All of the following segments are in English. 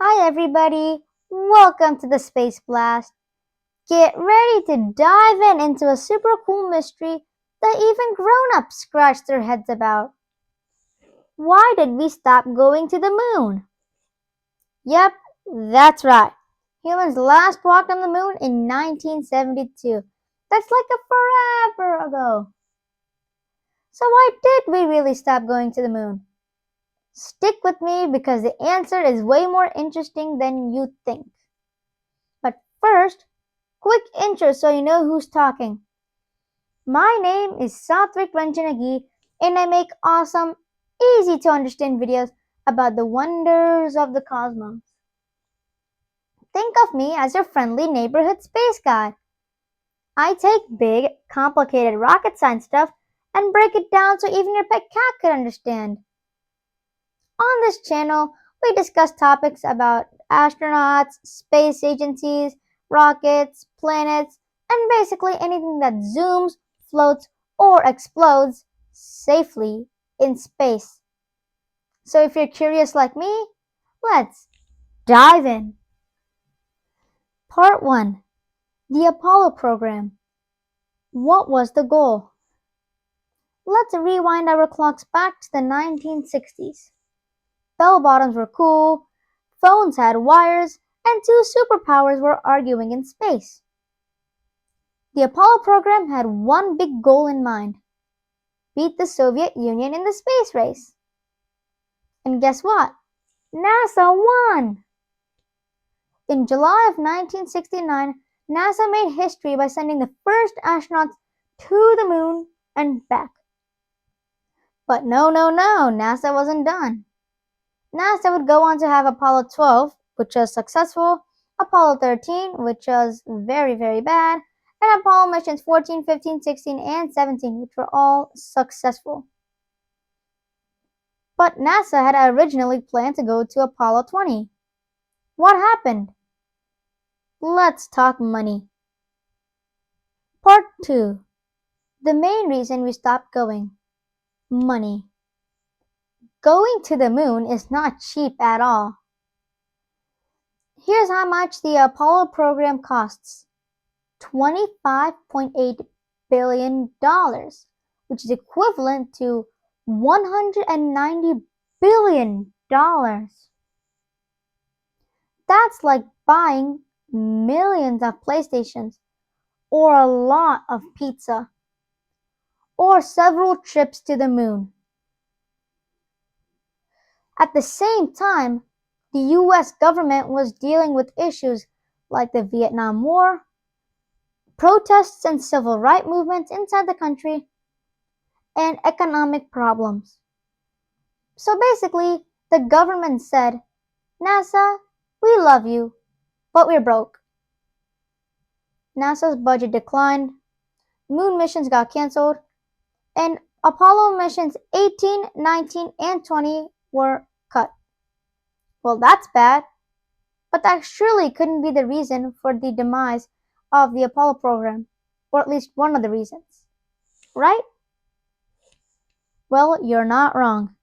Hi, everybody. Welcome to the Space Blast. Get ready to dive into a super cool mystery that even grown ups scratch their heads about. Why did we stop going to the moon? Yep, that's right. Humans last walked on the moon in 1972. That's like a forever ago. So, why did we really stop going to the moon? Stick with me because the answer is way more interesting than you think. But first, quick intro so you know who's talking. My name is Satvik Ranjanagi and I make awesome, easy to understand videos about the wonders of the cosmos. Think of me as your friendly neighborhood space guy. I take big, complicated rocket science stuff and break it down so even your pet cat can understand. On this channel, we discuss topics about astronauts, space agencies, rockets, planets, and basically anything that zooms, floats, or explodes safely in space. So if you're curious like me, let's dive in. Part 1. The Apollo program. What was the goal? Let's rewind our clocks back to the 1960s. Bell bottoms were cool, phones had wires, and two superpowers were arguing in space. The Apollo program had one big goal in mind: beat the Soviet Union in the space race. And guess what? NASA won! In July of 1969, NASA made history by sending the first astronauts to the moon and back. But no, NASA wasn't done. NASA would go on to have Apollo 12, which was successful, Apollo 13, which was very, very bad, and Apollo missions 14, 15, 16, and 17, which were all successful. But NASA had originally planned to go to Apollo 20. What happened? Let's talk money. Part 2. The main reason we stopped going. Money. Going to the moon is not cheap at all. Here's how much the Apollo program costs. $25.8 billion, which is equivalent to $190 billion. That's like buying millions of PlayStations, or a lot of pizza, or several trips to the moon. At the same time, the US government was dealing with issues like the Vietnam War, protests and civil rights movements inside the country, and economic problems. So basically, the government said, NASA, we love you, but we're broke. NASA's budget declined, moon missions got cancelled, and Apollo missions 18, 19, and 20 were cut. Well, that's bad, but that surely couldn't be the reason for the demise of the Apollo program, or at least one of the reasons, right? Well, you're not wrong.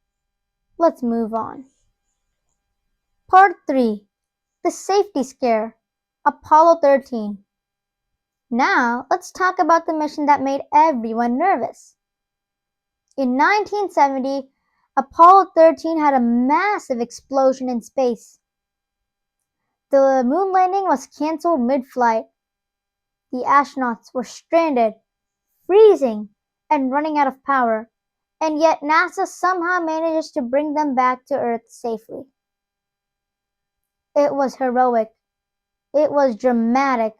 Let's move on. Part 3. The Safety Scare. Apollo 13. Now, let's talk about the mission that made everyone nervous. In 1970, Apollo 13 had a massive explosion in space. The moon landing was cancelled mid-flight. The astronauts were stranded, freezing, and running out of power, and yet NASA somehow manages to bring them back to Earth safely. It was heroic, it was dramatic,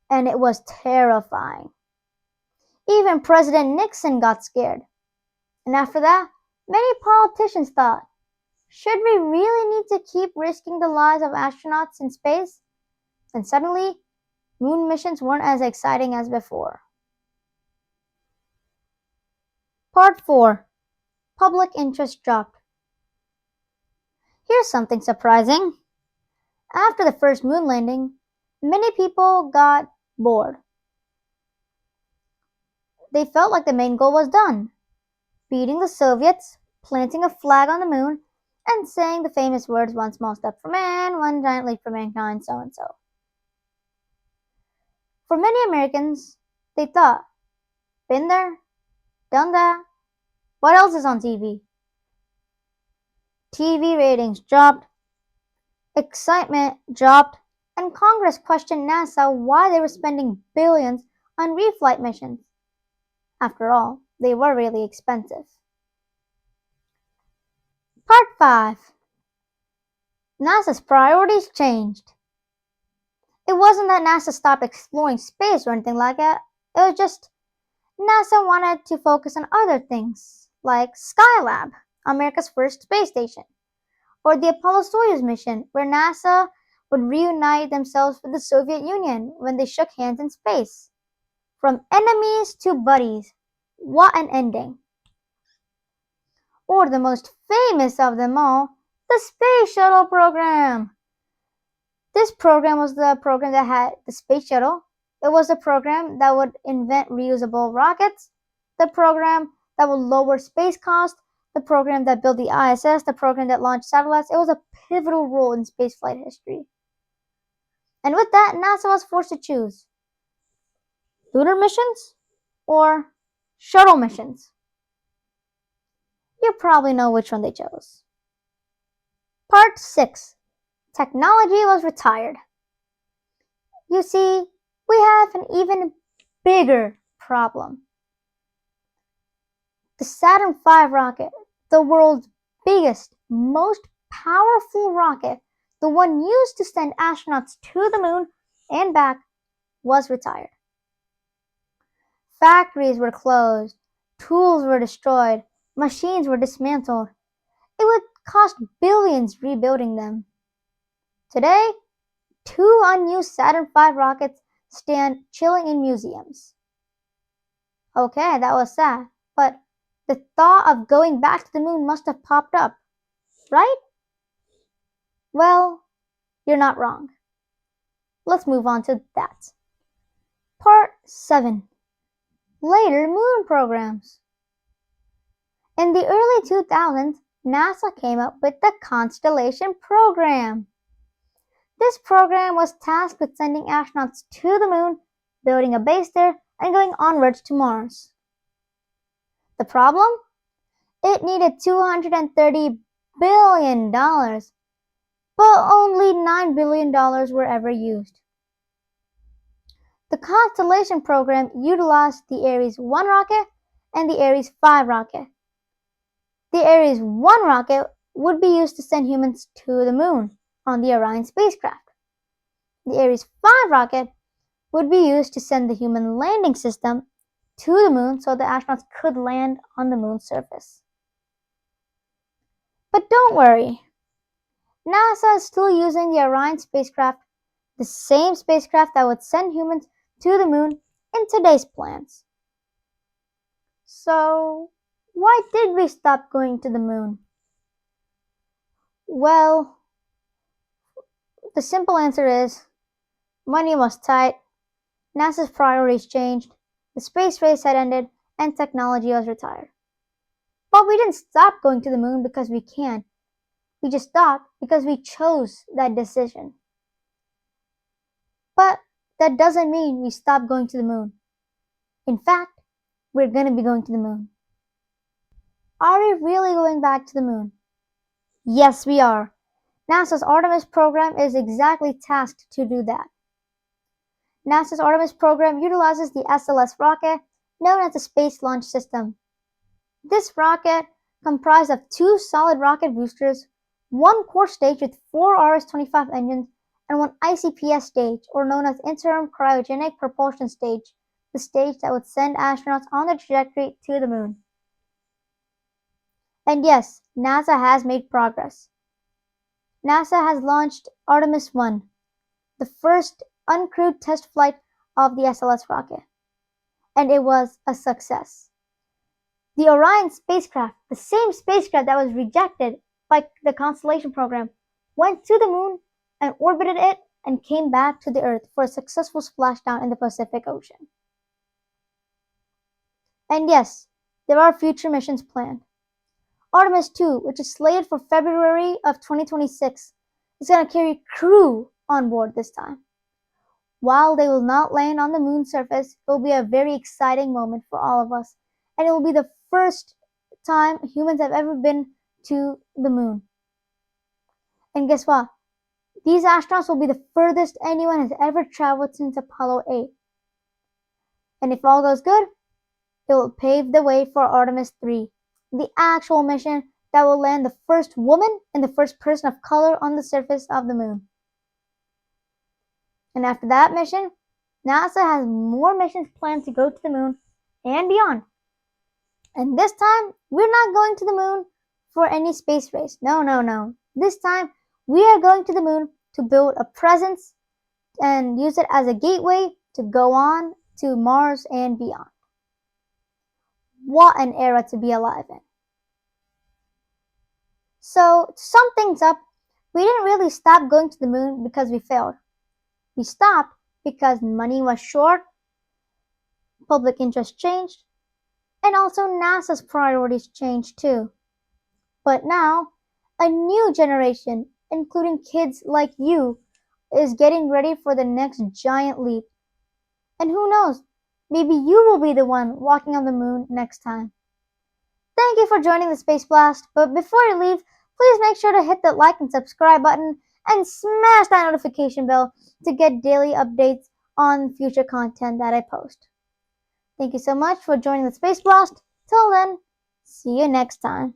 and it was terrifying. Even President Nixon got scared. And after that, many politicians thought, should we really need to keep risking the lives of astronauts in space? And suddenly, moon missions weren't as exciting as before. Part 4. Public interest dropped. Here's something surprising. After the first moon landing, many people got bored. They felt like the main goal was done: beating the Soviets, planting a flag on the moon, and saying the famous words, one small step for man, one giant leap for mankind, so and so. For many Americans, they thought, been there, done that, what else is on TV? TV ratings dropped, excitement dropped, and Congress questioned NASA why they were spending billions on reflight missions. After all, they were really expensive. Part 5. NASA's priorities changed. It wasn't that NASA stopped exploring space or anything like that. It was just NASA wanted to focus on other things, like Skylab, America's first space station, or the Apollo-Soyuz mission, where NASA would reunite themselves with the Soviet Union when they shook hands in space. From enemies to buddies. What an ending. Or the most famous of them all, the Space Shuttle program. This program was the program that had the Space Shuttle. It was the program that would invent reusable rockets, the program that would lower space costs, the program that built the ISS, the program that launched satellites. It was a pivotal role in spaceflight history. And with that, NASA was forced to choose lunar missions or shuttle missions. You probably know which one they chose. Part 6. Technology was retired. You see, we have an even bigger problem. The Saturn V rocket, the world's biggest, most powerful rocket, the one used to send astronauts to the moon and back, was retired. Factories were closed, tools were destroyed, machines were dismantled. It would cost billions rebuilding them. Today, 2 unused Saturn V rockets stand chilling in museums. Okay, that was sad, but the thought of going back to the moon must have popped up, right? Well, you're not wrong. Let's move on to that. Part 7. Later moon programs. In the early 2000s, NASA came up with the Constellation program. This program was tasked with sending astronauts to the moon, building a base there, and going onwards to Mars. The problem? It needed $230 billion, but only $9 billion were ever used. The Constellation program utilized the Ares 1 rocket and the Ares 5 rocket. The Ares 1 rocket would be used to send humans to the moon on the Orion spacecraft. The Ares 5 rocket would be used to send the human landing system to the moon so the astronauts could land on the moon's surface. But don't worry, NASA is still using the Orion spacecraft, the same spacecraft that would send humans to the moon in today's plans. So, why did we stop going to the moon? Well, the simple answer is money was tight, NASA's priorities changed, the space race had ended, and technology was retired. But we didn't stop going to the moon because we can. We just stopped because we chose that decision. But that doesn't mean we stopped going to the moon. In fact, we're going to be going to the moon. Are we really going back to the moon? Yes, we are. NASA's Artemis program is exactly tasked to do that. NASA's Artemis program utilizes the SLS rocket, known as the Space Launch System. This rocket, comprised of 2 solid rocket boosters, 1 core stage with 4 RS-25 engines, and 1 ICPS stage, or known as Interim Cryogenic Propulsion Stage, the stage that would send astronauts on their trajectory to the moon. And yes, NASA has made progress. NASA has launched Artemis 1, the first uncrewed test flight of the SLS rocket, and it was a success. The Orion spacecraft, the same spacecraft that was rejected by the Constellation program, went to the moon and orbited it and came back to the Earth for a successful splashdown in the Pacific Ocean. And yes, there are future missions planned. Artemis 2, which is slated for February of 2026, is going to carry crew on board this time. While they will not land on the moon's surface, it will be a very exciting moment for all of us, and it will be the first time humans have ever been to the moon. And guess what? These astronauts will be the furthest anyone has ever traveled since Apollo 8. And if all goes good, it will pave the way for Artemis 3, the actual mission that will land the first woman and the first person of color on the surface of the moon. And after that mission, NASA has more missions planned to go to the moon and beyond. And this time, we're not going to the moon for any space race. No. This time, we are going to the moon to build a presence and use it as a gateway to go on to Mars and beyond. What an era to be alive in. So, to sum things up, we didn't really stop going to the moon because we failed. We stopped because money was short, public interest changed, and also NASA's priorities changed too. But now, a new generation, including kids like you, is getting ready for the next giant leap. And who knows, maybe you will be the one walking on the moon next time. Thank you for joining the Space Blast, but before you leave, please make sure to hit that like and subscribe button and smash that notification bell to get daily updates on future content that I post. Thank you so much for joining the Space Blast. Till then, see you next time.